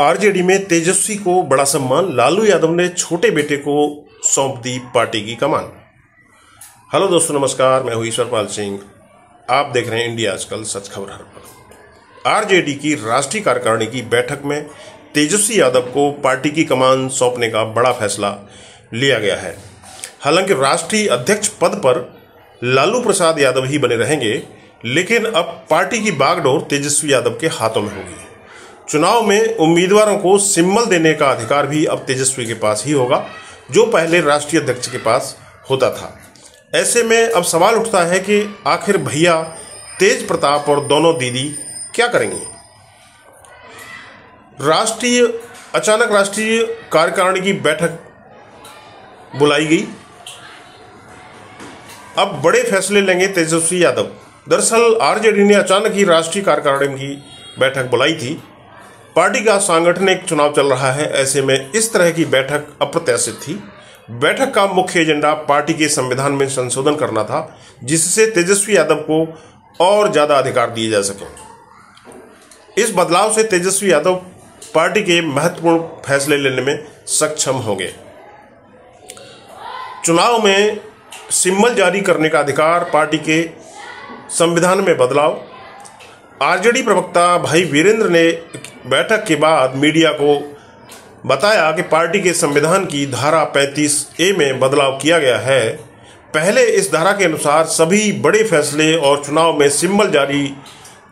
RJD में तेजस्वी को बड़ा सम्मान, लालू यादव ने छोटे बेटे को सौंप दी पार्टी की कमान। हेलो दोस्तों, नमस्कार। मैं हूं ईश्वरपाल सिंह। आप देख रहे हैं इंडिया आजकल, सच खबर हर पल। आरजेडी की राष्ट्रीय कार्यकारिणी की बैठक में तेजस्वी यादव को पार्टी की कमान सौंपने का बड़ा फैसला लिया गया है। हालांकि राष्ट्रीय अध्यक्ष पद पर लालू प्रसाद यादव ही बने रहेंगे, लेकिन अब पार्टी की बागडोर तेजस्वी यादव के हाथों में होगी। चुनाव में उम्मीदवारों को सिम्बल देने का अधिकार भी अब तेजस्वी के पास ही होगा, जो पहले राष्ट्रीय अध्यक्ष के पास होता था। ऐसे में अब सवाल उठता है कि आखिर भैया तेज प्रताप और दोनों दीदी क्या करेंगे। अचानक राष्ट्रीय कार्यकारिणी की बैठक बुलाई गई। अब बड़े फैसले लेंगे तेजस्वी यादव। दरअसल आरजेडी ने अचानक ही राष्ट्रीय कार्यकारिणी की बैठक बुलाई थी। पार्टी का सांगठनिक चुनाव चल रहा है, ऐसे में इस तरह की बैठक अप्रत्याशित थी। बैठक का मुख्य एजेंडा पार्टी के संविधान में संशोधन करना था, जिससे तेजस्वी यादव को और ज्यादा अधिकार दिए जा सके। इस बदलाव से तेजस्वी यादव पार्टी के महत्वपूर्ण फैसले लेने में सक्षम होंगे। चुनाव में सिंबल जारी करने का अधिकार, पार्टी के संविधान में बदलाव। आरजेडी प्रवक्ता भाई वीरेंद्र ने बैठक के बाद मीडिया को बताया कि पार्टी के संविधान की धारा 35A में बदलाव किया गया है। पहले इस धारा के अनुसार सभी बड़े फैसले और चुनाव में सिंबल जारी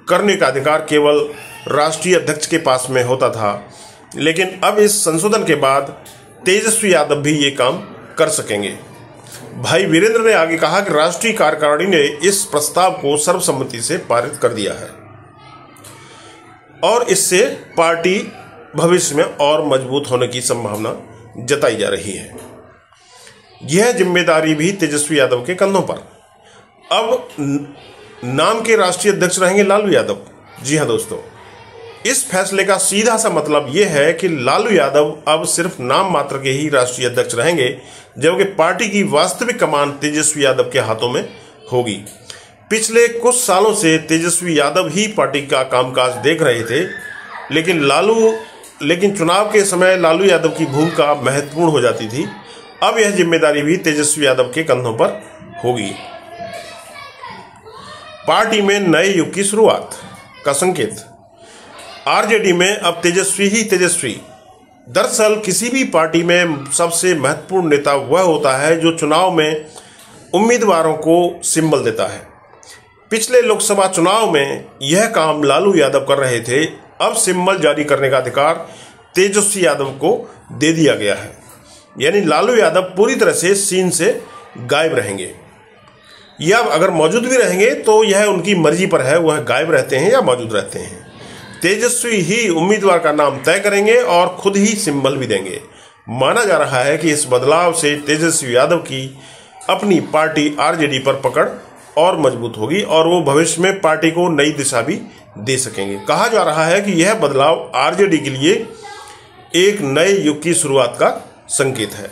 करने का अधिकार केवल राष्ट्रीय अध्यक्ष के पास में होता था, लेकिन अब इस संशोधन के बाद तेजस्वी यादव भी ये काम कर सकेंगे। भाई वीरेंद्र ने आगे कहा कि राष्ट्रीय कार्यकारिणी ने इस प्रस्ताव को सर्वसम्मति से पारित कर दिया है और इससे पार्टी भविष्य में और मजबूत होने की संभावना जताई जा रही है। यह जिम्मेदारी भी तेजस्वी यादव के कंधों पर। अब नाम के राष्ट्रीय अध्यक्ष रहेंगे लालू यादव। जी हां दोस्तों, इस फैसले का सीधा सा मतलब यह है कि लालू यादव अब सिर्फ नाम मात्र के ही राष्ट्रीय अध्यक्ष रहेंगे, जबकि पार्टी की वास्तविक कमान तेजस्वी यादव के हाथों में होगी। पिछले कुछ सालों से तेजस्वी यादव ही पार्टी का कामकाज देख रहे थे, लेकिन चुनाव के समय लालू यादव की भूमिका महत्वपूर्ण हो जाती थी। अब यह जिम्मेदारी भी तेजस्वी यादव के कंधों पर होगी। पार्टी में नए युग की शुरुआत का संकेत। आरजेडी में अब तेजस्वी ही तेजस्वी। दरअसल किसी भी पार्टी में सबसे महत्वपूर्ण नेता वह होता है जो चुनाव में उम्मीदवारों को सिंबल देता है। पिछले लोकसभा चुनाव में यह काम लालू यादव कर रहे थे। अब सिंबल जारी करने का अधिकार तेजस्वी यादव को दे दिया गया है, यानी लालू यादव पूरी तरह से सीन से गायब रहेंगे, या अगर मौजूद भी रहेंगे तो यह उनकी मर्जी पर है, वह गायब रहते हैं या मौजूद रहते हैं। तेजस्वी ही उम्मीदवार का नाम तय करेंगे और खुद ही सिंबल भी देंगे। माना जा रहा है कि इस बदलाव से तेजस्वी यादव की अपनी पार्टी आरजेडी पर पकड़ और मजबूत होगी और वो भविष्य में पार्टी को नई दिशा भी दे सकेंगे। कहा जा रहा है कि यह बदलाव आरजेडी के लिए एक नए युग की शुरुआत का संकेत है।